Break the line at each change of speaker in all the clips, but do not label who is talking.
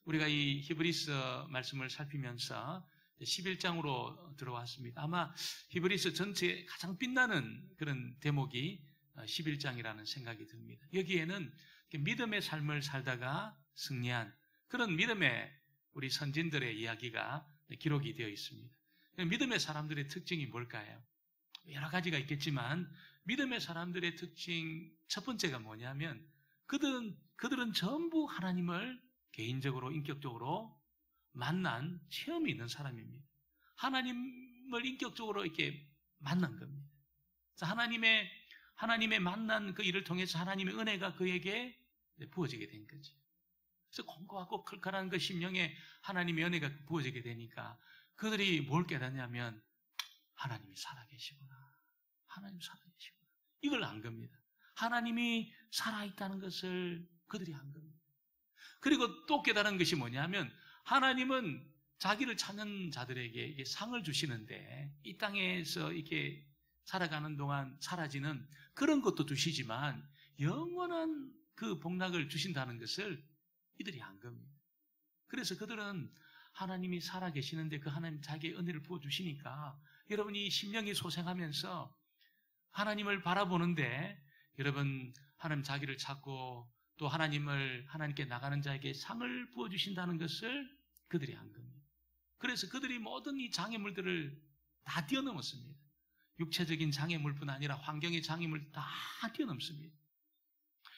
우리가 이 히브리서 말씀을 살피면서 11장으로 들어왔습니다. 아마 히브리서 전체에 가장 빛나는 그런 대목이 11장이라는 생각이 듭니다. 여기에는 믿음의 삶을 살다가 승리한 그런 믿음의 우리 선진들의 이야기가 기록이 되어 있습니다. 믿음의 사람들의 특징이 뭘까요? 여러 가지가 있겠지만 믿음의 사람들의 특징 첫 번째가 뭐냐면 그들은 전부 하나님을 개인적으로 인격적으로 만난 체험이 있는 사람입니다. 하나님을 인격적으로 이렇게 만난 겁니다. 하나님의 만난 그 일을 통해서 하나님의 은혜가 그에게 부어지게 된 거죠. 그래서 공고하고 칼칼한 그 심령에 하나님의 은혜가 부어지게 되니까 그들이 뭘 깨닫냐면 하나님이 살아계시구나. 하나님 살아계시구나. 이걸 안 겁니다. 하나님이 살아있다는 것을 그들이 안 겁니다. 그리고 또 깨달은 것이 뭐냐면 하나님은 자기를 찾는 자들에게 이게 상을 주시는데 이 땅에서 이렇게 살아가는 동안 사라지는 그런 것도 주시지만 영원한 그 복락을 주신다는 것을 이들이 안 겁니다. 그래서 그들은 하나님이 살아계시는데 그 하나님 자기의 은혜를 부어주시니까 여러분이 심령이 소생하면서 하나님을 바라보는데 여러분 하나님 자기를 찾고 또 하나님께 나가는 자에게 상을 부어주신다는 것을 그들이 안 겁니다. 그래서 그들이 모든 이 장애물들을 다 뛰어넘었습니다. 육체적인 장애물뿐 아니라 환경의 장애물 다 뛰어넘습니다.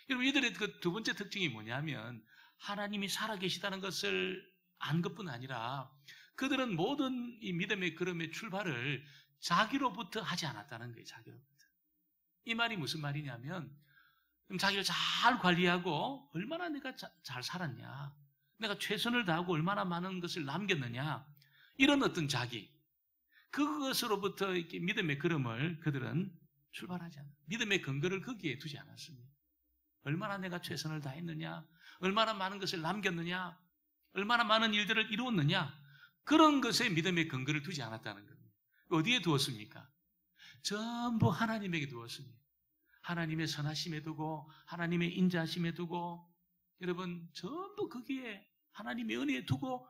여러분 이들의 그 두 번째 특징이 뭐냐면 하나님이 살아계시다는 것을 안 것뿐 아니라 그들은 모든 이 믿음의 걸음의 출발을 자기로부터 하지 않았다는 거예요. 자기로부터. 이 말이 무슨 말이냐면 자기를 잘 관리하고 얼마나 내가 잘 살았냐, 내가 최선을 다하고 얼마나 많은 것을 남겼느냐, 이런 어떤 자기, 그것으로부터 이렇게 믿음의 걸음을 그들은 출발하지 않아요. 믿음의 근거를 거기에 두지 않았습니다. 얼마나 내가 최선을 다했느냐, 얼마나 많은 것을 남겼느냐, 얼마나 많은 일들을 이루었느냐, 그런 것에 믿음의 근거를 두지 않았다는 겁니다. 어디에 두었습니까? 전부 하나님에게 두었습니다. 하나님의 선하심에 두고 하나님의 인자하심에 두고 여러분 전부 거기에 하나님의 은혜에 두고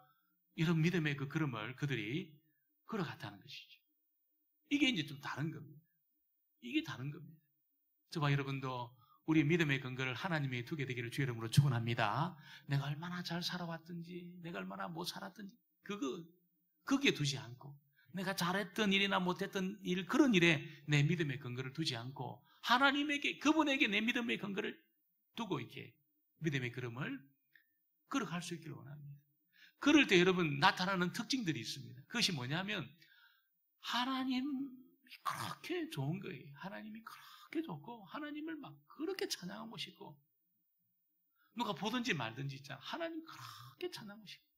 이런 믿음의 그 걸음을 그들이 걸어갔다는 것이죠. 이게 이제 좀 다른 겁니다. 이게 다른 겁니다. 저와 여러분도 우리 믿음의 근거를 하나님에 두게 되기를 주의 이름으로 축원합니다. 내가 얼마나 잘 살아왔든지 내가 얼마나 못 살았든지 거기에 두지 않고 내가 잘했던 일이나 못했던 일, 그런 일에 내 믿음의 근거를 두지 않고 하나님에게, 그분에게 내 믿음의 근거를 두고 이렇게 믿음의 걸음을 걸어갈 수 있기를 원합니다. 그럴 때 여러분 나타나는 특징들이 있습니다. 그것이 뭐냐면 하나님이 그렇게 좋은 거예요. 하나님이 그렇게 좋고 하나님을 막 그렇게 찬양하고 싶고 누가 보든지 말든지 있잖아. 하나님 그렇게 찬양하고 싶고.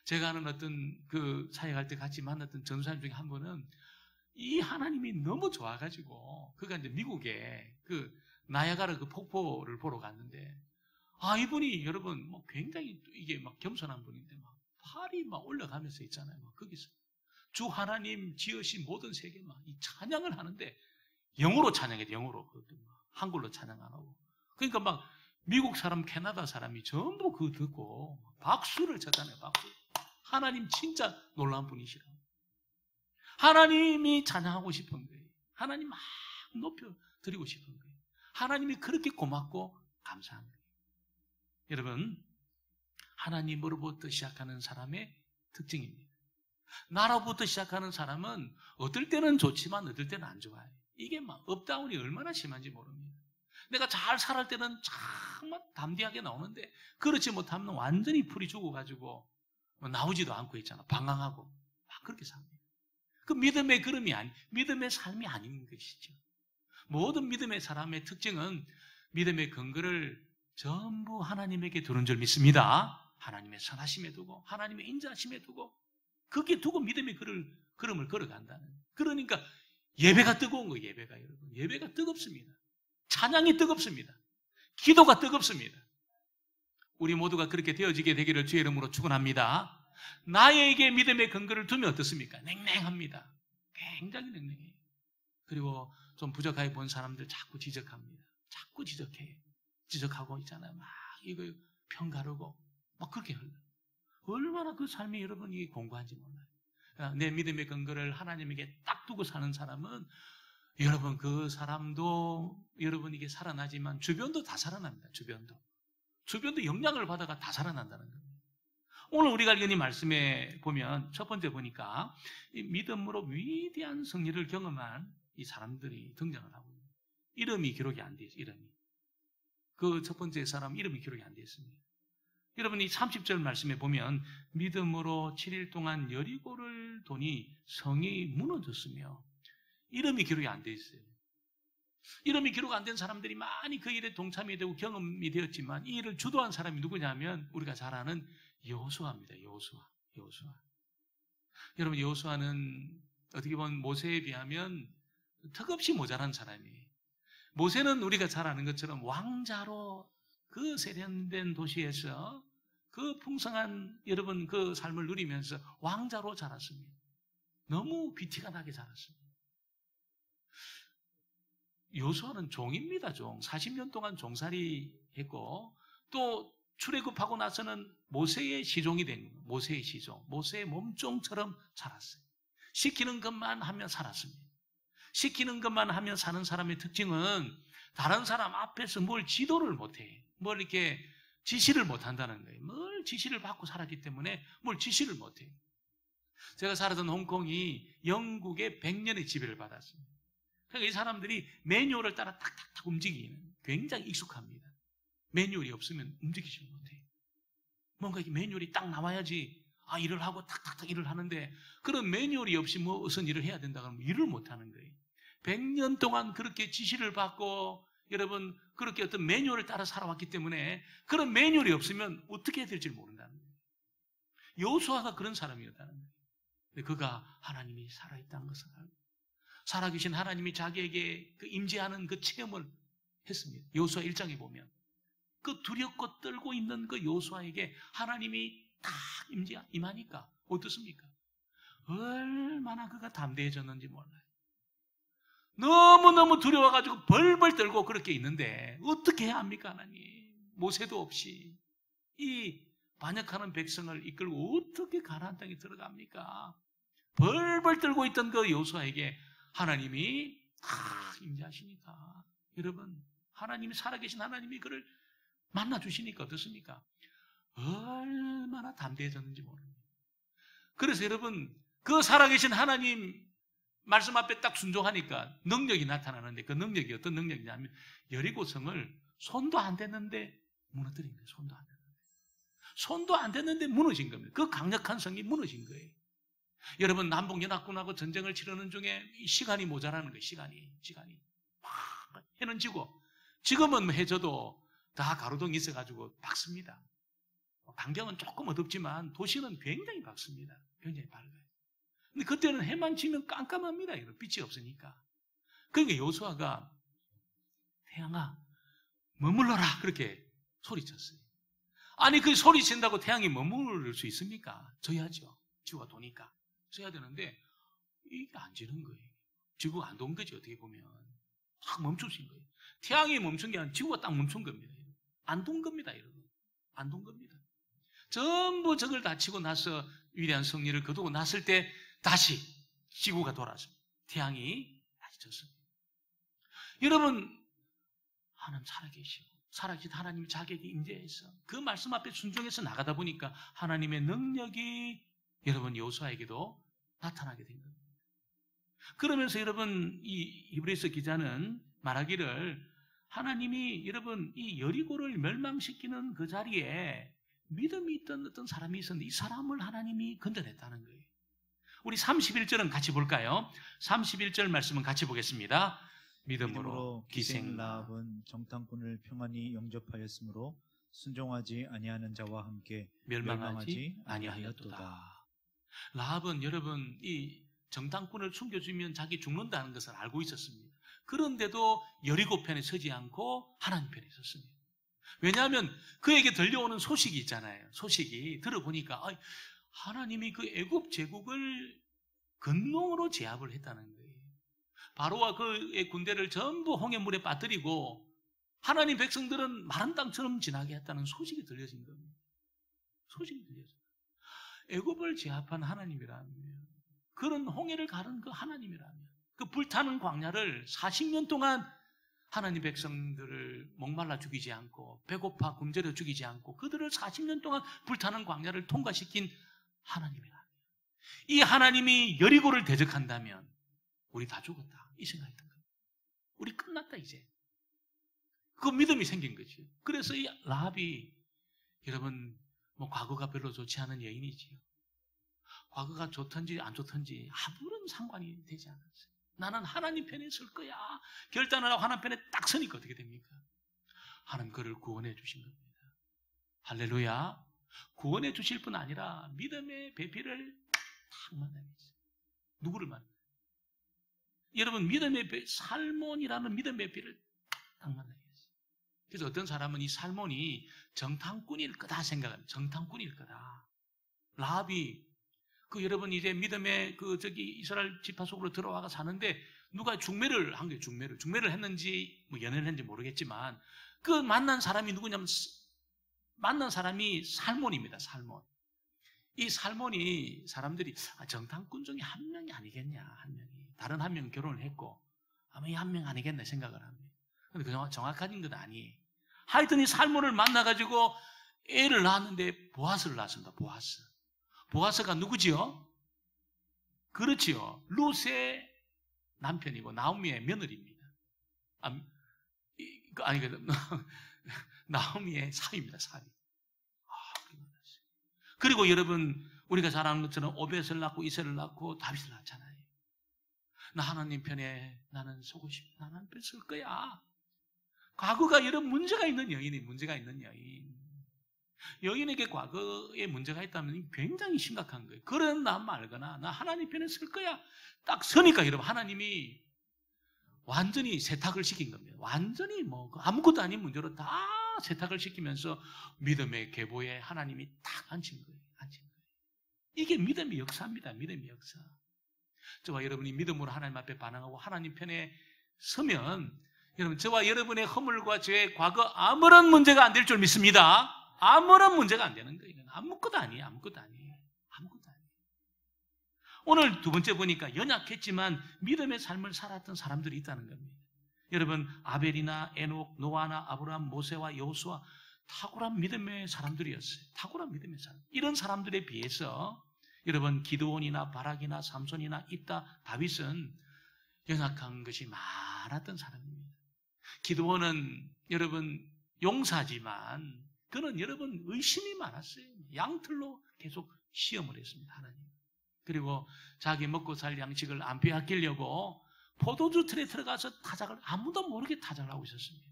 제가 아는 어떤 그 사역할 때 같이 만났던 전사님 중에 한 분은 이 하나님이 너무 좋아가지고 그가 이제 미국에 그 나야가라 그 폭포를 보러 갔는데 이분이 여러분 뭐 굉장히 이게 막 겸손한 분인데 막 팔이 막 올라가면서 있잖아요. 막 거기서 주 하나님 지으신 모든 세계 막 이 찬양을 하는데 영어로 찬양해야 돼. 영어로. 한글로 찬양 안 하고. 그러니까 막 미국 사람, 캐나다 사람이 전부 그거 듣고 박수를 쳤잖아요. 박수. 하나님 진짜 놀라운 분이시라. 하나님이 찬양하고 싶은 거예요. 하나님 막 높여드리고 싶은 거예요. 하나님이 그렇게 고맙고 감사한 거예요. 여러분, 하나님으로부터 시작하는 사람의 특징입니다. 나로부터 시작하는 사람은 어떨 때는 좋지만 어떨 때는 안 좋아요. 이게 막 업다운이 얼마나 심한지 모릅니다. 내가 잘 살할 때는 정말 담대하게 나오는데 그렇지 못하면 완전히 풀이 죽어가지고 나오지도 않고 있잖아. 방황하고 막 그렇게 삽니다. 그 믿음의 걸음이 믿음의 삶이 아닌 것이죠. 모든 믿음의 사람의 특징은 믿음의 근거를 전부 하나님에게 두는 줄 믿습니다. 하나님의 선하심에 두고 하나님의 인자하심에 두고 거기에 두고 믿음의 걸음을 걸어간다는. 그러니까 예배가 뜨거운 거예요. 예배가 여러분. 예배가 뜨겁습니다. 찬양이 뜨겁습니다. 기도가 뜨겁습니다. 우리 모두가 그렇게 되어지게 되기를 주의 이름으로 축원합니다. 나에게 믿음의 근거를 두면 어떻습니까? 냉랭합니다. 굉장히 냉랭해요. 그리고 좀 부족하게 본 사람들 자꾸 지적합니다. 자꾸 지적해요. 지적하고 있잖아요. 막 이거 평가르고 막 그렇게 흘러요. 얼마나 그 삶이 여러분이 공고한지 몰라요. 그러니까 내 믿음의 근거를 하나님에게 딱 두고 사는 사람은 여러분 그 사람도 여러분에게 살아나지만 주변도 다 살아납니다. 주변도 영향을 받아가 다 살아난다는 겁니다. 오늘 우리가 읽은 이 말씀에 보면 첫 번째 보니까 이 믿음으로 위대한 승리를 경험한 이 사람들이 등장을 하고 있습니다. 이름이 기록이 안 돼 있어요. 이름이. 그 첫 번째 사람 이름이 기록이 안 돼 있습니다. 여러분이 30절 말씀에 보면 믿음으로 7일 동안 여리고를 도니 성이 무너졌으며 이름이 기록이 안 돼 있어요. 이름이 기록 안 된 사람들이 많이 그 일에 동참이 되고 경험이 되었지만 이 일을 주도한 사람이 누구냐면 우리가 잘 아는 여호수아입니다. 여호수아. 여러분 여호수아는 어떻게 보면 모세에 비하면 턱없이 모자란 사람이에요. 모세는 우리가 잘 아는 것처럼 왕자로 그 세련된 도시에서 그 풍성한 여러분 그 삶을 누리면서 왕자로 자랐습니다. 너무 귀티가 나게 자랐습니다. 여호수아는 종입니다. 종. 40년 동안 종살이 했고 또 출애굽하고 나서는 모세의 시종이 된 거예요. 모세의 시종. 모세의 몸종처럼 살았어요. 시키는 것만 하면 살았습니다. 시키는 것만 하면 사는 사람의 특징은 다른 사람 앞에서 뭘 지도를 못해. 뭘 이렇게 지시를 못한다는 거예요. 뭘 지시를 받고 살았기 때문에 뭘 지시를 못해요. 제가 살았던 홍콩이 영국의 100년의 지배를 받았습니다. 그러니까 이 사람들이 매뉴얼을 따라 탁탁탁 움직이는 굉장히 익숙합니다. 매뉴얼이 없으면 움직이지 못해요. 뭔가 이렇게 매뉴얼이 딱 나와야지 일을 하고 탁탁탁 일을 하는데 그런 매뉴얼이 없이 무슨 일을 해야 된다 그러면 일을 못하는 거예요. 100년 동안 그렇게 지시를 받고 여러분 그렇게 어떤 매뉴얼을 따라 살아왔기 때문에 그런 매뉴얼이 없으면 어떻게 해야 될지 모른다는 거예요. 여호수아가 그런 사람이었다는 거예요. 근데 그가 하나님이 살아있다는 것을 알고 살아계신 하나님이 자기에게 그 임재하는 그 체험을 했습니다. 여호수아 1장에 보면 그 두렵고 떨고 있는 그 여호수아에게 하나님이 딱 임하니까 어떻습니까? 얼마나 그가 담대해졌는지 몰라요. 너무너무 두려워가지고 벌벌 떨고 그렇게 있는데 어떻게 해야 합니까 하나님? 모세도 없이 이 반역하는 백성을 이끌고 어떻게 가나안 땅에 들어갑니까? 벌벌 떨고 있던 그 여호수아에게 하나님이 임재하시니까 여러분 하나님이 살아계신 하나님이 그를 만나주시니까 어떻습니까? 얼마나 담대해졌는지 모릅니다. 그래서 여러분 그 살아계신 하나님 말씀 앞에 딱 순종하니까 능력이 나타나는데 그 능력이 어떤 능력이냐면 여리고성을 손도 안 댔는데 무너뜨린 거예요. 손도 안 댔는데 무너진 겁니다. 그 강력한 성이 무너진 거예요. 여러분 남북연합군하고 전쟁을 치르는 중에 시간이 모자라는 거예요. 시간이 막 해는 지고 지금은 해져도 다 가로등이 있어가지고 밝습니다. 반경은 조금 어둡지만 도시는 굉장히 밝습니다. 굉장히 밝아요. 근데 그때는 해만 지면 깜깜합니다. 빛이 없으니까. 그러니까 여호수아가 태양아 머물러라 그렇게 소리쳤어요. 아니 그 소리친다고 태양이 머무를 수 있습니까? 져야죠. 지구가 도니까 져야 되는데 이게 안 지는 거예요. 지구가 안 돈 거지 어떻게 보면. 딱 멈추신 거예요. 태양이 멈춘 게 아니라 지구가 딱 멈춘 겁니다. 안 돈 겁니다. 여러분. 안 돈 겁니다. 전부 적을 다치고 나서 위대한 승리를 거두고 났을 때 다시 지구가 돌아서 태양이 다시 졌습니다. 여러분 하나님 살아계시고 살아계신 하나님이 자기에게 임재해서 그 말씀 앞에 순종해서 나가다 보니까 하나님의 능력이 여러분 여호수아에게도 나타나게 된 겁니다. 그러면서 여러분 이 히브리서 기자는 말하기를 하나님이 여러분 이 여리고를 멸망시키는 그 자리에 믿음이 있던 어떤 사람이 있었는데 이 사람을 하나님이 건져냈다는 거예요. 우리 31절은 같이 볼까요? 31절 말씀은 같이 보겠습니다. 믿음으로
기생 라합은 정탐꾼을 평안히 영접하였으므로 순종하지 아니하는 자와 함께 멸망하지 아니하였도다.
라합은 여러분 이 정탐꾼을 숨겨주면 자기 죽는다는 것을 알고 있었습니다. 그런데도 여리고 편에 서지 않고 하나님 편에 섰습니다. 왜냐하면 그에게 들려오는 소식이 있잖아요. 소식이 들어보니까 하나님이 그 애굽 제국을 근동으로 제압을 했다는 거예요. 바로와 그의 군대를 전부 홍해물에 빠뜨리고 하나님 백성들은 마른 땅처럼 지나게 했다는 소식이 들려진 겁니다. 소식이 들려진 거예요. 애굽을 제압한 하나님이라면, 그런 홍해를 가른 그 하나님이라면, 그 불타는 광야를 40년 동안 하나님 백성들을 목말라 죽이지 않고 배고파 굶주려 죽이지 않고 그들을 40년 동안 불타는 광야를 통과시킨 하나님이라면, 이 하나님이 여리고를 대적한다면 우리 다 죽었다, 이 생각했던 거예요. 우리 끝났다 이제. 그 믿음이 생긴 거죠. 그래서 이 라합이, 여러분, 과거가 별로 좋지 않은 여인이지요. 과거가 좋든지 안 좋든지 아무런 상관이 되지 않았어요. 나는 하나님 편에 설 거야. 결단을 하고 하나님 편에 딱 서니까 어떻게 됩니까? 하나님 그를 구원해 주신 겁니다. 할렐루야. 구원해 주실 뿐 아니라 믿음의 배필을 딱 만나겠어요. 누구를 만나요? 여러분, 믿음의 살몬이라는 믿음의 배필을 딱 만나겠어요. 그래서 어떤 사람은 이 살몬이 정탐꾼일 거다 생각합니다. 정탐꾼일 거다. 라합이 여러분 이제 믿음의 이스라엘 지파 속으로 들어와가 사는데 누가 중매를 한 거예요. 중매를 했는지 연애를 했는지 모르겠지만 그 만난 사람이 누구냐면 만난 사람이 살몬입니다. 살몬. 이 살몬이 사람들이 정탐꾼 중에 한 명이 아니겠냐, 한 명이. 다른 한 명은 결혼을 했고 아마 이 한 명 아니겠나 생각을 합니다. 근데 그 정확한 건 아니에요. 하여튼 이 살몬을 만나가지고 애를 낳았는데 보아스를 낳았습니다. 보아스가 누구지요? 그렇지요. 룻의 남편이고 나오미의 며느리입니다. 나오미의 사위입니다. 사위. 그리고 여러분, 우리가 잘 아는 것처럼 오벳을 낳고 이세를 낳고 다윗을 낳잖아요. 나 하나님 편에 나는 서고 싶어. 나는 편에 설 거야. 과거가 이런 문제가 있는 여인이 문제가 있는 여인. 여인에게 과거에 문제가 있다면 굉장히 심각한 거예요. 그러나 말거나 나 하나님 편에 설 거야. 딱 서니까 여러분 하나님이 완전히 세탁을 시킨 겁니다. 완전히 아무것도 아닌 문제로 다 세탁을 시키면서 믿음의 계보에 하나님이 딱 앉힌 거예요. 이게 믿음의 역사입니다. 믿음의 역사. 저와 여러분이 믿음으로 하나님 앞에 반응하고 하나님 편에 서면 여러분, 저와 여러분의 허물과 죄의 과거 아무런 문제가 안 될 줄 믿습니다. 아무런 문제가 안 되는 거예요. 아무것도 아니에요. 오늘 두 번째 보니까 연약했지만 믿음의 삶을 살았던 사람들이 있다는 겁니다. 여러분, 아벨이나 에녹, 노아나 아브라함, 모세와 여호수아 탁월한 믿음의 사람들이었어요. 탁월한 믿음의 사람. 이런 사람들에 비해서 여러분, 기드온이나 바락이나 삼손이나 입다, 다윗은 연약한 것이 많았던 사람입니다. 기드온은 여러분 용사지만 그는 여러분 의심이 많았어요. 양털로 계속 시험을 했습니다. 하나님. 그리고 자기 먹고 살 양식을 안 빼앗기려고 포도주 틀에 들어가서 타작을 아무도 모르게 타작을 하고 있었습니다.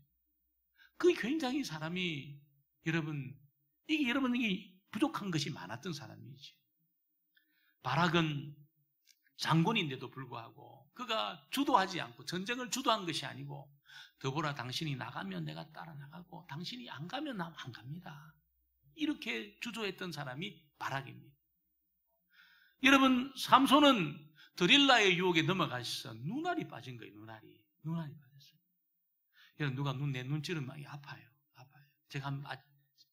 그게 굉장히 사람이 여러분이 부족한 것이 많았던 사람이지. 바락은 장군인데도 불구하고 그가 주도하지 않고 전쟁을 주도한 것이 아니고 더불어 당신이 나가면 내가 따라 나가고 당신이 안 가면 나 안 갑니다. 이렇게 주도했던 사람이 바락입니다. 여러분, 삼손은 드릴라의 유혹에 넘어가셔서 눈알이 빠진 거예요. 눈알이 빠졌어요. 여러분, 누가 내 눈 찌르면 아파요. 제가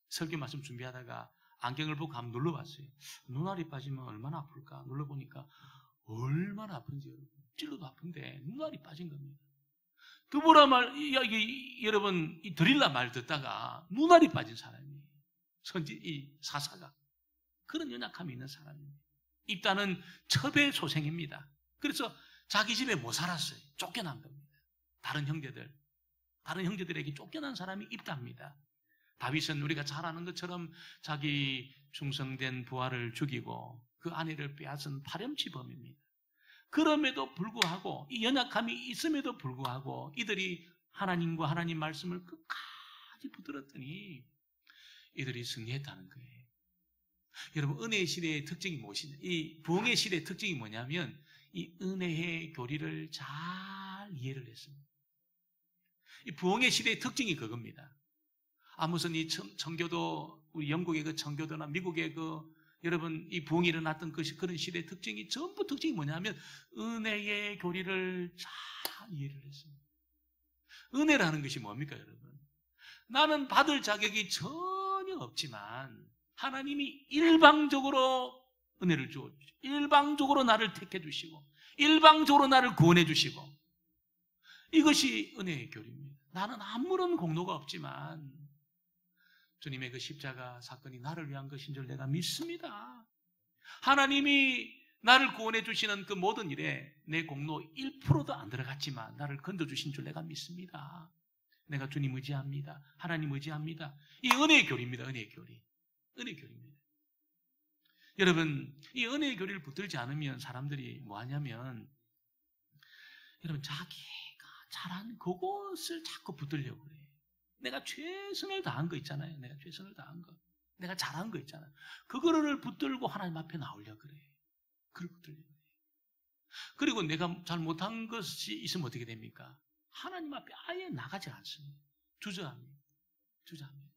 설교 말씀 준비하다가 안경을 보고 한번 눌러봤어요. 눈알이 빠지면 얼마나 아플까? 눌러보니까 얼마나 아픈지 찔러도 아픈데 눈알이 빠진 겁니다. 드보라 여러분, 이 드릴라 말 듣다가 눈알이 빠진 사람이 이 사사가 그런 연약함이 있는 사람입니다. 입다는 첩의 소생입니다. 그래서 자기 집에 못 살았어요. 쫓겨난 겁니다. 다른 형제들에게 쫓겨난 사람이 입다입니다. 다윗은 우리가 잘 아는 것처럼 자기 충성된 부하를 죽이고 그 아내를 빼앗은 파렴치범입니다. 그럼에도 불구하고 이 연약함이 있음에도 불구하고 이들이 하나님과 하나님 말씀을 끝까지 붙들었더니 이들이 승리했다는 거예요. 여러분, 은혜의 시대의 특징이 무엇이냐? 이 부흥의 시대의 특징이 뭐냐면 이 은혜의 교리를 잘 이해를 했습니다. 이 부흥의 시대의 특징이 그겁니다. 무슨 이 청교도, 우리 영국의 그 청교도나 미국의 여러분, 이 부흥이 일어났던 그런 시대의 특징이 전부 특징이 뭐냐면 은혜의 교리를 잘 이해를 했습니다. 은혜라는 것이 뭡니까, 여러분? 나는 받을 자격이 전혀 없지만 하나님이 일방적으로 은혜를 주어 주시고 일방적으로 나를 택해 주시고 일방적으로 나를 구원해 주시고 이것이 은혜의 교리입니다. 나는 아무런 공로가 없지만 주님의 그 십자가 사건이 나를 위한 것인 줄 내가 믿습니다. 하나님이 나를 구원해 주시는 그 모든 일에 내 공로 1%도 안 들어갔지만 나를 건져주신 줄 내가 믿습니다. 내가 주님 의지합니다. 하나님 의지합니다. 이 은혜의 교리입니다. 은혜의 교리. 은혜의 교리입니다. 여러분, 이 은혜의 교리를 붙들지 않으면 사람들이 뭐 하냐면 여러분 자기가 잘한 그것을 자꾸 붙들려고 그래요. 내가 최선을 다한 거 있잖아요. 내가 최선을 다한 거. 내가 잘한 거 있잖아요. 그거를 붙들고 하나님 앞에 나오려고 그래요. 그걸 붙들려고 그래요. 그리고 내가 잘 못한 것이 있으면 어떻게 됩니까? 하나님 앞에 아예 나가지 않습니다. 주저합니다. 주저합니다.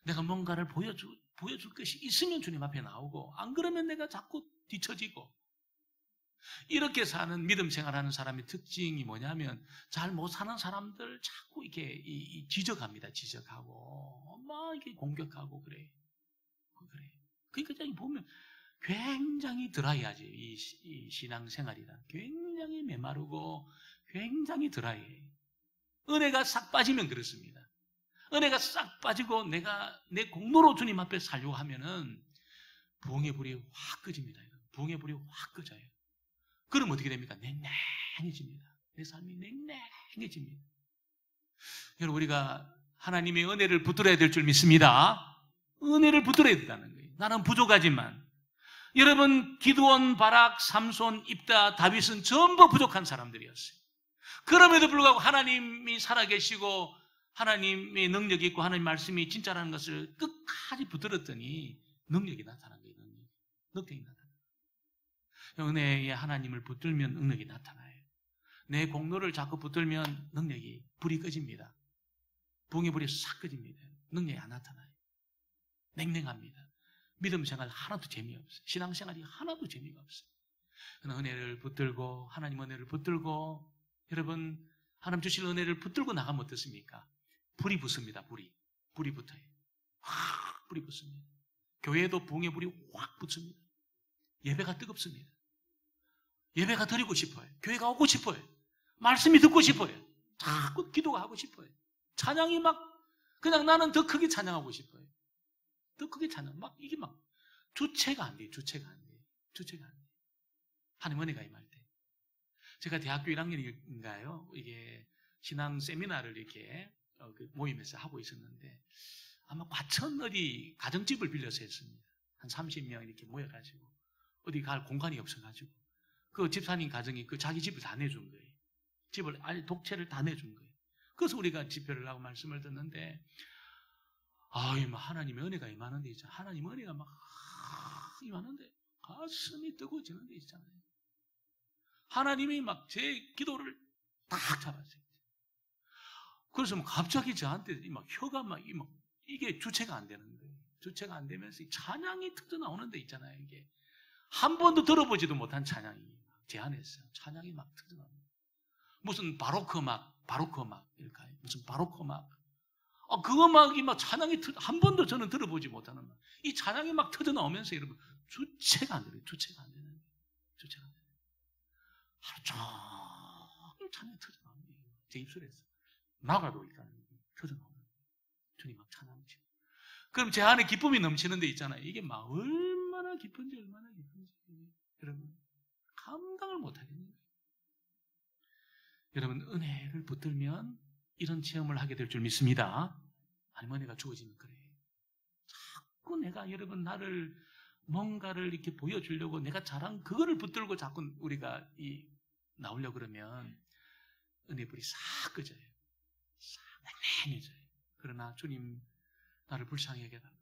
내가 뭔가를 보여줄 것이 있으면 주님 앞에 나오고 안 그러면 내가 자꾸 뒤처지고 이렇게 사는 믿음 생활하는 사람의 특징이 뭐냐면 잘 못 사는 사람들 자꾸 이렇게 지적합니다. 지적하고 막 이렇게 공격하고 그래. 그러니까 보면 굉장히 드라이하지. 이 신앙생활이란 굉장히 메마르고 굉장히 드라이해. 은혜가 싹 빠지면 그렇습니다. 은혜가 싹 빠지고 내가 내 공로로 주님 앞에 살려고 하면은 부흥의 불이 확 꺼집니다. 부흥의 불이 확 꺼져요. 그럼 어떻게 됩니까? 냉랭해집니다. 내 삶이 냉랭해집니다. 여러분, 우리가 하나님의 은혜를 붙들어야 될 줄 믿습니다. 은혜를 붙들어야 된다는 거예요. 나는 부족하지만 여러분, 기드온, 바락, 삼손, 입다, 다윗은 전부 부족한 사람들이었어요. 그럼에도 불구하고 하나님이 살아계시고 하나님의 능력이 있고 하나님 말씀이 진짜라는 것을 끝까지 붙들었더니 능력이 나타난 거예요. 능력이 나타나요. 은혜의 하나님을 붙들면 능력이 나타나요. 내 공로를 자꾸 붙들면 불이 꺼집니다. 부흥의 불이 싹 꺼집니다. 능력이 안 나타나요. 냉랭합니다. 믿음 생활 하나도 재미없어요. 신앙생활이 하나도 재미가 없어요. 은혜를 붙들고 하나님 은혜를 붙들고 여러분 하나님 주실 은혜를 붙들고 나가면 어떻습니까? 불이 붙습니다. 불이 붙어요. 확 불이 붙습니다. 교회에도 부흥의 불이 확 붙습니다. 예배가 뜨겁습니다. 예배가 드리고 싶어요. 교회가 오고 싶어요. 말씀이 듣고 싶어요. 자꾸 기도가 하고 싶어요. 찬양이 그냥 나는 더 크게 찬양하고 싶어요. 더 크게 찬양. 이게 주체가 안 돼요. 주체가 안 돼요. 하나님 은혜가 임할 때. 제가 대학교 1학년인가요? 이게 신앙 세미나를 이렇게 모임에서 하고 있었는데 아마 과천 어디 가정집을 빌려서 했습니다. 한 30명 이렇게 모여가지고 어디 갈 공간이 없어가지고 그 집사님 가정이 자기 집을 다 내준 거예요. 집을 아예 독채를 다 내준 거예요. 그래서 우리가 집회를 하고 말씀을 듣는데 하나님의 은혜가 임하는 데 있잖아요. 하나님의 은혜가 임하는데 가슴이 뜨거워지는 데 있잖아요. 하나님이 제 기도를 딱 잡았어요. 그래서 갑자기 저한테 혀가 이게 주체가 안 되는 거예요. 주체가 안 되면서 찬양이 터져 나오는 데 있잖아요. 이게 한 번도 들어보지도 못한 찬양이 제 안에서 찬양이 터져 나오는 거예요. 무슨 바로크 음악일까요? 무슨 바로크 음악. 그 음악이 찬양이 한 번도 저는 들어보지 못하는 음악. 이 찬양이 터져 나오면서 여러분 주체가 안 돼요. 주체가 안 되는 거예요. 주체가 안 돼요. 하루 종일 찬양이 터져 나오는 거예요. 제 입술에서 나가도 일단 터져 나오는 거예요. 주님 찬양하시고. 그럼 제 안에 기쁨이 넘치는 데 있잖아요. 이게 얼마나 기쁜지 여러분 감당을 못하겠는 거예요. 여러분 은혜를 붙들면 이런 체험을 하게 될 줄 믿습니다. 하나님 은혜가 주어지면 그래요. 자꾸 내가 여러분 나를 뭔가를 이렇게 보여주려고 내가 잘한 그거를 붙들고 자꾸 우리가 나오려고 그러면 은혜불이 싹 꺼져요. 싹 냉랭해져요. 그러나 주님 나를 불쌍히 여겨달라.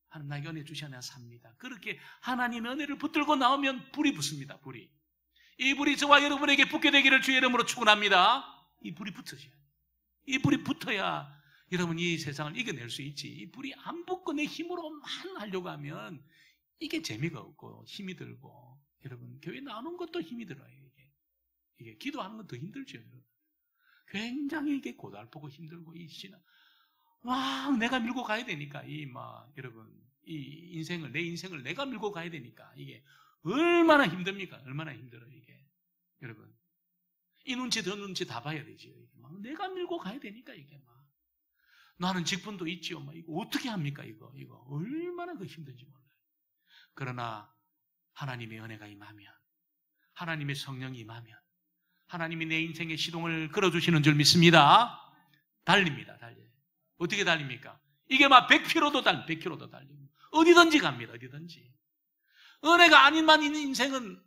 하나님 나에게 은혜 주셔야 내가 삽니다. 그렇게 하나님의 은혜를 붙들고 나오면 불이 붙습니다. 불이. 이 불이 저와 여러분에게 붙게 되기를 주의 이름으로 축원합니다. 이 불이 붙으셔야 돼요. 이 불이 붙어야 여러분 이 세상을 이겨낼 수 있지. 이 불이 안 붙고 내 힘으로만 하려고 하면 이게 재미가 없고 힘이 들고 여러분 교회 나오는 것도 힘이 들어요. 이게 기도하는 건 더 힘들죠. 여러분. 굉장히 이게 고달프고 힘들고 이 신앙 내가 밀고 가야 되니까 여러분 내 인생을 내가 밀고 가야 되니까 이게 얼마나 힘듭니까? 얼마나 힘들어요, 이게. 여러분. 이 눈치, 저 눈치 다 봐야 되죠. 막 내가 밀고 가야 되니까, 이게 막. 나는 직분도 있지요. 막 이거 어떻게 합니까, 이거? 얼마나 그 힘든지 몰라요. 그러나, 하나님의 은혜가 임하면, 하나님의 성령이 임하면, 하나님이 내 인생의 시동을 걸어주시는 줄 믿습니다. 달립니다, 달려요. 어떻게 달립니까? 이게 막 100km도 달립니다. 어디든지 갑니다, 어디든지. 은혜가 아닌만 있는 인생은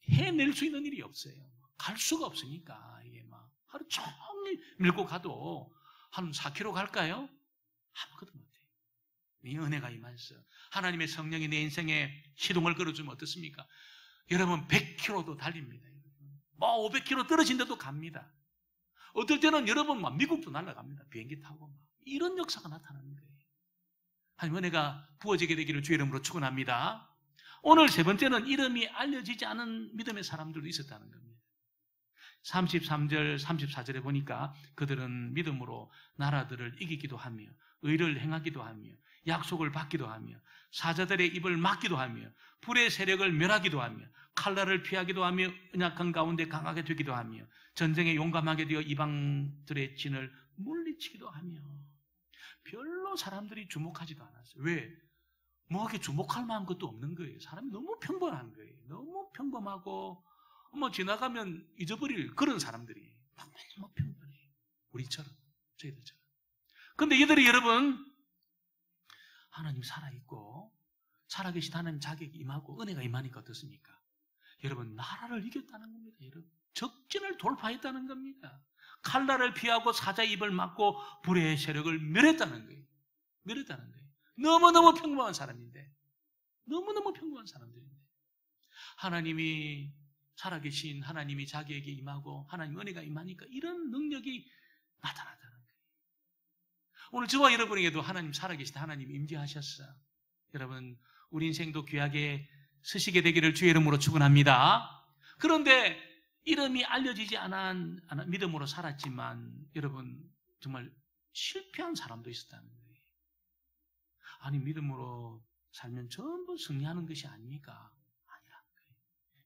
해낼 수 있는 일이 없어요. 갈 수가 없으니까, 이게 막 하루 종일 밀고 가도 한 4km 갈까요? 아무것도 못해요. 이 은혜가 임해서 하나님의 성령이 내 인생에 시동을 걸어주면 어떻습니까? 여러분 100km도 달립니다. 뭐 500km 떨어진 데도 갑니다. 어떨 때는 여러분 막 미국도 날아갑니다. 비행기 타고 막. 이런 역사가 나타나는 거예요. 하나님 은혜가 부어지게 되기를 주의 이름으로 축원합니다. 오늘 세 번째는 이름이 알려지지 않은 믿음의 사람들도 있었다는 겁니다. 33절, 34절에 보니까 그들은 믿음으로 나라들을 이기기도 하며 의를 행하기도 하며 약속을 받기도 하며 사자들의 입을 막기도 하며 불의 세력을 멸하기도 하며 칼날을 피하기도 하며 연약한 가운데 강하게 되기도 하며 전쟁에 용감하게 되어 이방들의 진을 물리치기도 하며 별로 사람들이 주목하지도 않았어요. 왜? 뭐 이렇게 주목할 만한 것도 없는 거예요. 사람이 너무 평범한 거예요. 너무 평범하고 뭐 지나가면 잊어버릴 그런 사람들이 너무 평범해요. 우리처럼, 저희들처럼. 근데 이들이 여러분 하나님 살아있고 살아계신 하나님 자격이 임하고 은혜가 임하니까 어떻습니까? 여러분 나라를 이겼다는 겁니다. 여러분 적진을 돌파했다는 겁니다. 칼날을 피하고 사자의 입을 막고 불의 세력을 멸했다는 거예요. 멸했다는 거예요. 너무너무 평범한 사람인데 너무너무 평범한 사람들인데 하나님이 살아계신 하나님이 자기에게 임하고 하나님 은혜가 임하니까 이런 능력이 나타나다는 거예요. 오늘 저와 여러분에게도 하나님 살아계신 하나님 임재하셨어요. 여러분 우리 인생도 귀하게 쓰시게 되기를 주의 이름으로 축원합니다. 그런데 이름이 알려지지 않은 믿음으로 살았지만 여러분 정말 실패한 사람도 있었다는 거예요. 아니 믿음으로 살면 전부 승리하는 것이 아닙니까? 아니라는 거예요.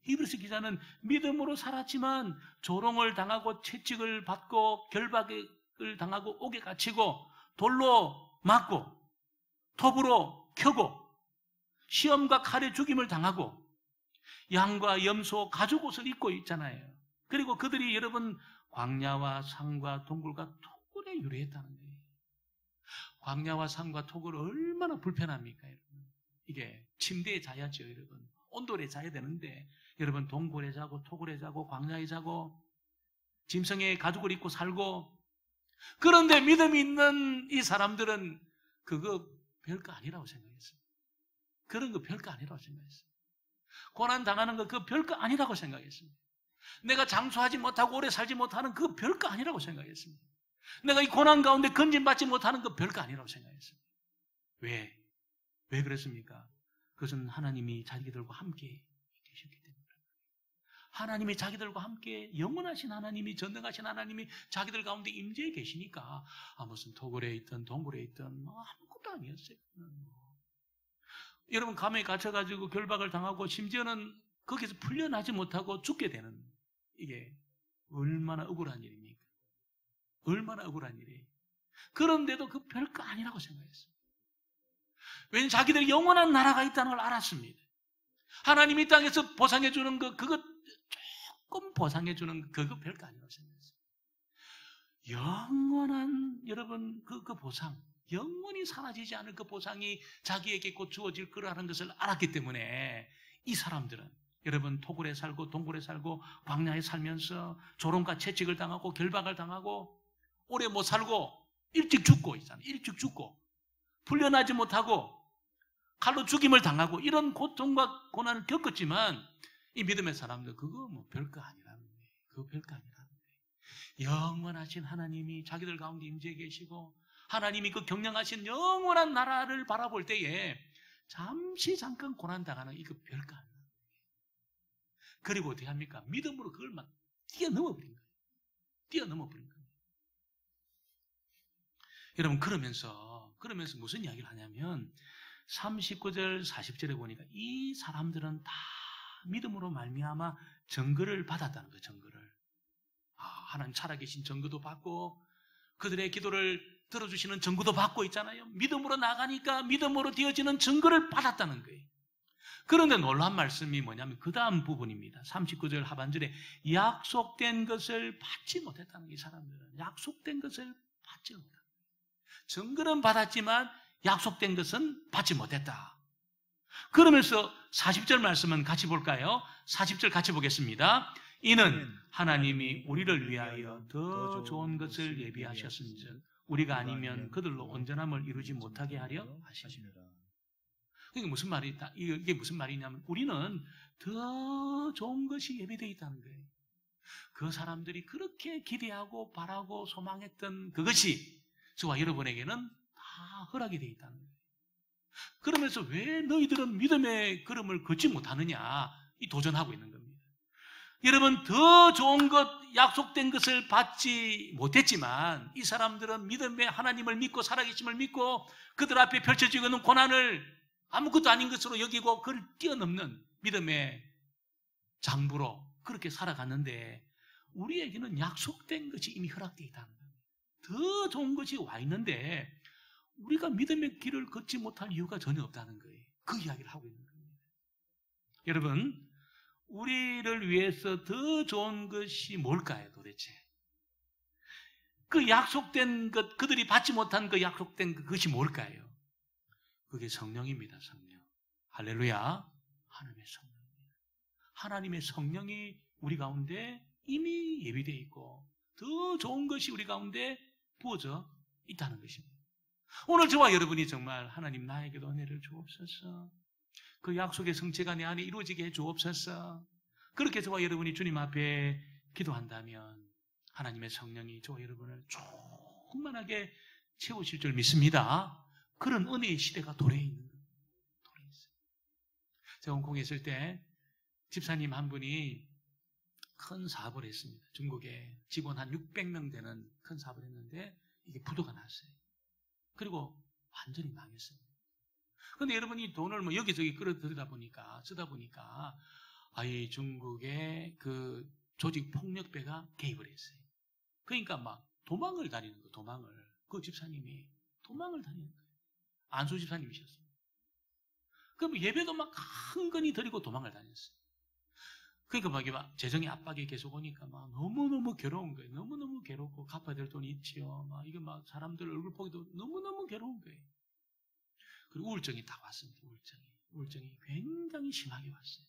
히브리서 기자는 믿음으로 살았지만 조롱을 당하고 채찍을 받고 결박을 당하고 옥에 갇히고 돌로 맞고 톱으로 켜고 시험과 칼에 죽임을 당하고 양과 염소 가죽옷을 입고 있잖아요. 그리고 그들이 여러분 광야와 산과 동굴과 토굴에 유래했다는 거예요. 광야와 산과 토굴 얼마나 불편합니까, 여러분? 이게 침대에 자야죠, 여러분. 온돌에 자야 되는데 여러분 동굴에 자고 토굴에 자고 광야에 자고 짐승의 가죽을 입고 살고 그런데 믿음이 있는 이 사람들은 그거 별거 아니라고 생각했어요. 그런 거 별거 아니라고 생각했어요. 고난 당하는 거 그거 별거 아니라고 생각했습니다. 내가 장수하지 못하고 오래 살지 못하는 그거 별거 아니라고 생각했습니다. 내가 이 고난 가운데 건진받지 못하는 거 별거 아니라고 생각했습니다. 왜? 왜 그랬습니까? 그것은 하나님이 자기들과 함께 계셨기 때문에. 하나님이 자기들과 함께 영원하신 하나님이 전능하신 하나님이 자기들 가운데 임재해 계시니까 무슨 토굴에 있든 동굴에 있든 뭐 아무것도 아니었어요. 여러분 감에 갇혀가지고 결박을 당하고 심지어는 거기서 풀려나지 못하고 죽게 되는 이게 얼마나 억울한 일입니까? 얼마나 억울한 일이에요. 그런데도 그 별거 아니라고 생각했어요. 왜냐하면 자기들이 영원한 나라가 있다는 걸 알았습니다. 하나님이 이 땅에서 보상해 주는 거 그거 조금 보상해 주는 그거 별거 아니라고 생각했어요. 영원한 여러분 그 보상 영원히 사라지지 않을 그 보상이 자기에게 곧 주어질 거라는 것을 알았기 때문에 이 사람들은 여러분 토굴에 살고 동굴에 살고 광야에 살면서 조롱과 채찍을 당하고 결박을 당하고 오래 못 살고 일찍 죽고 있잖아요. 일찍 죽고 풀려나지 못하고 칼로 죽임을 당하고 이런 고통과 고난을 겪었지만 이 믿음의 사람들 그거 뭐 별거 아니라는 거예요. 그거 별거 아니라는 거예요. 영원하신 하나님이 자기들 가운데 임재해 계시고 하나님이 그 경영하신 영원한 나라를 바라볼 때에 잠깐 고난당하는 이거 별거 아니에요. 그리고 어떻게 합니까? 믿음으로 그걸 막 뛰어넘어버린 거예요. 뛰어넘어버린 거예요. 여러분 그러면서 무슨 이야기를 하냐면 39절 40절에 보니까 이 사람들은 다 믿음으로 말미암아 증거를 받았다는 거예요. 증거를. 하나님 살아계신 증거도 받고 그들의 기도를 들어주시는 증거도 받고 있잖아요. 믿음으로 나가니까 믿음으로 되어지는 증거를 받았다는 거예요. 그런데 놀라운 말씀이 뭐냐면 그 다음 부분입니다. 39절 하반절에 약속된 것을 받지 못했다는 이 사람들은 약속된 것을 받지 못했다. 증거는 받았지만 약속된 것은 받지 못했다. 그러면서 40절 말씀은 같이 볼까요? 40절 같이 보겠습니다. 이는 하나님이 우리를 위하여 더 좋은 것을 예비하셨은즉 우리가 아니면 그들로 온전함을 이루지 못하게 하려 하심이라. 이게 무슨 말이다? 이게 무슨 말이냐면 우리는 더 좋은 것이 예비되어 있다는 거예요. 그 사람들이 그렇게 기대하고 바라고 소망했던 그것이 저와 여러분에게는 다 허락이 되어 있다는 거예요. 그러면서 왜 너희들은 믿음의 걸음을 걷지 못하느냐? 이 도전하고 있는 겁니다. 여러분, 더 좋은 것, 약속된 것을 받지 못했지만 이 사람들은 믿음의 하나님을 믿고 살아계심을 믿고 그들 앞에 펼쳐지고 있는 고난을 아무것도 아닌 것으로 여기고 그를 뛰어넘는 믿음의 장부로 그렇게 살아갔는데 우리에게는 약속된 것이 이미 허락되어 있다는 거예요. 더 좋은 것이 와 있는데 우리가 믿음의 길을 걷지 못할 이유가 전혀 없다는 거예요. 그 이야기를 하고 있는 겁니다. 여러분, 우리를 위해서 더 좋은 것이 뭘까요, 도대체? 그 약속된 것, 그들이 받지 못한 그 약속된 그것이 뭘까요? 그게 성령입니다, 성령. 할렐루야. 하나님의 성령입니다. 하나님의 성령이 우리 가운데 이미 예비되어 있고 더 좋은 것이 우리 가운데 부어져 있다는 것입니다. 오늘 저와 여러분이 정말 하나님 나에게도 은혜를 주옵소서. 그 약속의 성취가 내 안에 이루어지게 해 주옵소서. 그렇게 저와 여러분이 주님 앞에 기도한다면 하나님의 성령이 저와 여러분을 충만하게 채우실 줄 믿습니다. 그런 은혜의 시대가 도래에 있는 거예요. 도래에 있어요. 제가 홍콩에 있을 때 집사님 한 분이 큰 사업을 했습니다. 중국에 직원 한 600명 되는 큰 사업을 했는데 이게 부도가 났어요. 그리고 완전히 망했어요. 그런데 여러분이 돈을 뭐 여기저기 끌어들이다 보니까 쓰다 보니까 아예 중국의 그 조직 폭력배가 개입을 했어요. 그러니까 막 도망을 다니는 거예요. 도망을. 그 집사님이 도망을 다니는 거예요. 안수 집사님이셨어요. 그럼 예배도 막 흥건히 드리고 도망을 다녔어요. 그러니까 막 재정의 압박이 계속 오니까 막 너무너무 괴로운 거예요. 너무너무 괴롭고 갚아야 될 돈이 있지요. 막 이게 막 사람들 얼굴 보기도 너무너무 괴로운 거예요. 그리고 우울증이 딱 왔습니다. 우울증이 굉장히 심하게 왔어요.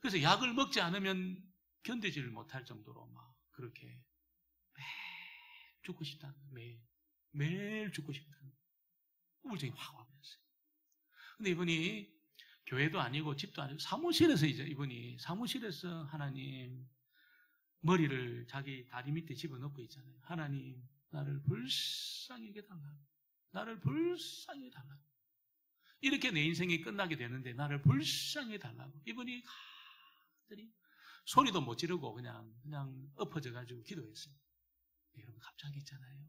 그래서 약을 먹지 않으면 견디지를 못할 정도로 막 그렇게 매일 죽고 싶다는 거예요. 매일 죽고 싶다는 우울증이 확 와버렸어요. 근데 이분이 교회도 아니고 집도 아니고 사무실에서 이제 이분이 사무실에서 하나님 머리를 자기 다리 밑에 집어넣고 있잖아요. 하나님 나를 불쌍히 여겨달라고. 나를 불쌍히 여겨달라고. 이렇게 내 인생이 끝나게 되는데 나를 불쌍히 여겨달라고. 이분이 가만히 소리도 못 지르고 그냥 엎어져가지고 기도했어요. 여러분 갑자기 있잖아요.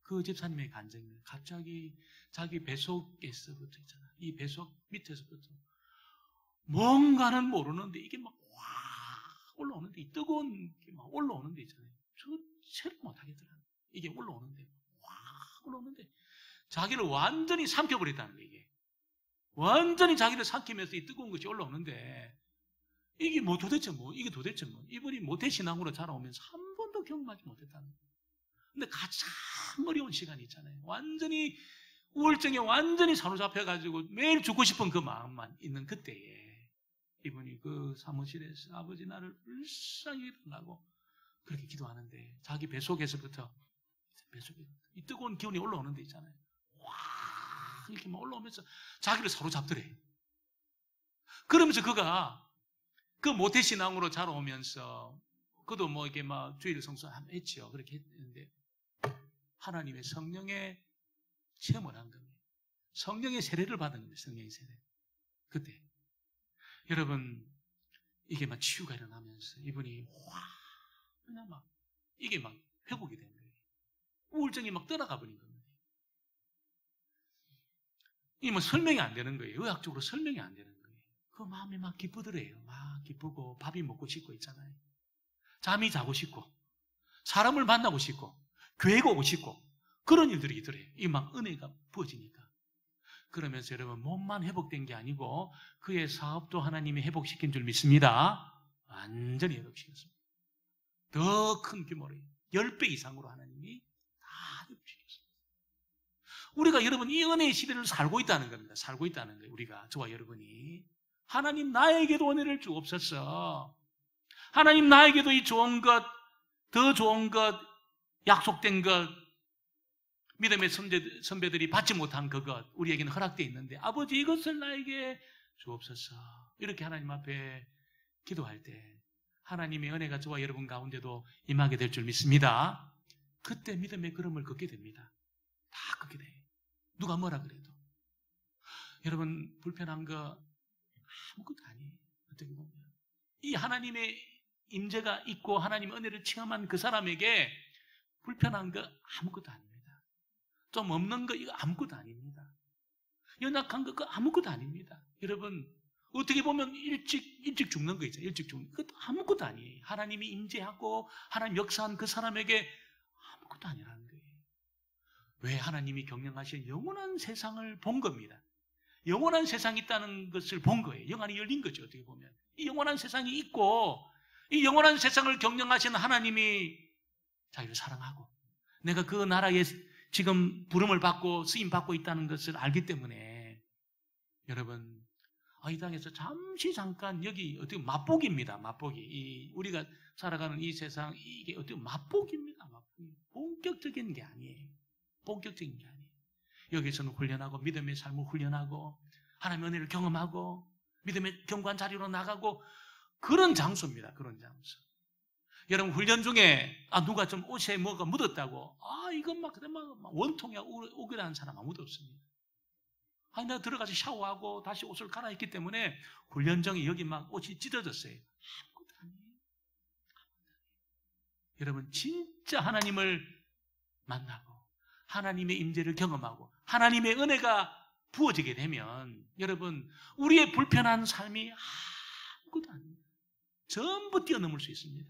그 집사님의 간증은 갑자기 자기 배속에서부터 있잖아요. 이 배속 밑에서부터 뭔가는 모르는데 이게 막 확 올라오는데 이 뜨거운 게 막 올라오는데 있잖아요. 주체를 못하겠더라고요. 이게 올라오는데 확 올라오는데 자기를 완전히 삼켜버렸다는 거예요. 이게 완전히 자기를 삼키면서 이 뜨거운 것이 올라오는데 이게 도대체 이분이 모태신앙으로 자라오면서 한 번도 경험하지 못했다는 거예요. 근데 가장 어려운 시간이 있잖아요. 완전히 우울증에 완전히 사로잡혀가지고 매일 죽고 싶은 그 마음만 있는 그때에 이분이 그 사무실에서 아버지 나를 불쌍히 해달라고 그렇게 기도하는데 자기 뱃속에서부터 이 뜨거운 기운이 올라오는 데 있잖아요. 와 이렇게 막 올라오면서 자기를 사로잡더래. 그러면서 그가 그 모태신앙으로 자라오면서 그도 뭐 이게 막 주일 성수하면 했지요. 그렇게 했는데 하나님의 성령의 체험을 한 겁니다. 성령의 세례를 받은 겁니다. 성령의 세례. 그때 여러분 이게 막 치유가 일어나면서 이분이 그냥 막 이게 막 회복이 된 거예요. 우울증이 막 떠나가 버린 겁니다. 이게 뭐 설명이 안 되는 거예요. 의학적으로 설명이 안 되는 거예요. 그 막 마음이 막 기쁘더래요. 막 기쁘고 밥이 먹고 싶고 있잖아요. 잠이 자고 싶고 사람을 만나고 싶고 교회가 오고 싶고 그런 일들이 있더래요. 이 막 은혜가 부어지니까. 그러면서 여러분 몸만 회복된 게 아니고 그의 사업도 하나님이 회복시킨 줄 믿습니다. 완전히 회복시켰습니다. 더 큰 규모로 10배 이상으로 하나님이 다 회복시켰습니다. 우리가 여러분 이 은혜의 시대를 살고 있다는 겁니다. 살고 있다는 거예요. 우리가 저와 여러분이 하나님 나에게도 은혜를 주옵소서. 하나님 나에게도 이 좋은 것, 더 좋은 것, 약속된 것, 믿음의 선배들이 받지 못한 그것 우리에게는 허락되어 있는데 아버지 이것을 나에게 주옵소서. 이렇게 하나님 앞에 기도할 때 하나님의 은혜가 저와 여러분 가운데도 임하게 될 줄 믿습니다. 그때 믿음의 걸음을 걷게 됩니다. 다 걷게 돼요. 누가 뭐라 그래도. 여러분 불편한 거 아무것도 아니에요. 어떻게 보면 이 하나님의 임재가 있고 하나님의 은혜를 체험한 그 사람에게 불편한 거 아무것도 아닙니다. 좀 없는 거 이거 아무것도 아닙니다. 연약한 거 그거 아무것도 아닙니다. 여러분 어떻게 보면 일찍 죽는 거 있잖아요. 일찍 죽는 거 그것도 아무것도 아니에요. 하나님이 임재하고 하나님 역사한 그 사람에게 아무것도 아니라는 거예요. 왜? 하나님이 경영하신 영원한 세상을 본 겁니다. 영원한 세상이 있다는 것을 본 거예요. 영안이 열린 거죠. 어떻게 보면 이 영원한 세상이 있고 이 영원한 세상을 경영하신 하나님이 자기를 사랑하고 내가 그 나라에 지금 부름을 받고 쓰임 받고 있다는 것을 알기 때문에 여러분 이 땅에서 잠깐 여기 어떻게 맛보기입니다. 맛보기. 우리가 살아가는 이 세상 이게 어떻게 맛보기입니다. 맛보기. 본격적인 게 아니에요. 본격적인 게 아니에요. 여기서는 훈련하고 믿음의 삶을 훈련하고 하나님의 은혜를 경험하고 믿음의 경관 자리로 나가고 그런 장소입니다. 그런 장소. 여러분 훈련 중에 누가 좀 옷에 뭐가 묻었다고 이건 막 원통에 오기라는 사람 아무도 없습니다. 내가 들어가서 샤워하고 다시 옷을 갈아입기 때문에 훈련 중에 여기 막 옷이 찢어졌어요. 아무것도 아니에요. 여러분 진짜 하나님을 만나고 하나님의 임재를 경험하고 하나님의 은혜가 부어지게 되면 여러분 우리의 불편한 삶이 아무것도 아닙니다. 전부 뛰어넘을 수 있습니다.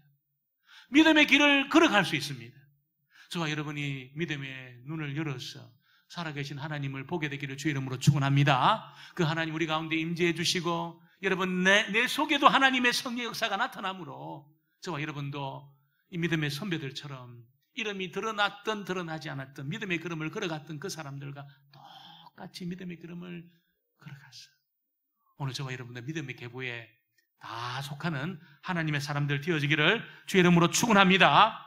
믿음의 길을 걸어갈 수 있습니다. 저와 여러분이 믿음의 눈을 열어서 살아계신 하나님을 보게 되기를 주의 이름으로 축원합니다. 그 하나님 우리 가운데 임재해 주시고 여러분 내 속에도 하나님의 성령 역사가 나타나므로 저와 여러분도 이 믿음의 선배들처럼 이름이 드러났든 드러나지 않았든 믿음의 걸음을 걸어갔던 그 사람들과 똑같이 믿음의 걸음을 걸어갔어. 오늘 저와 여러분들 믿음의 계보에 다 속하는 하나님의 사람들 되어지기를 주의 이름으로 축원합니다.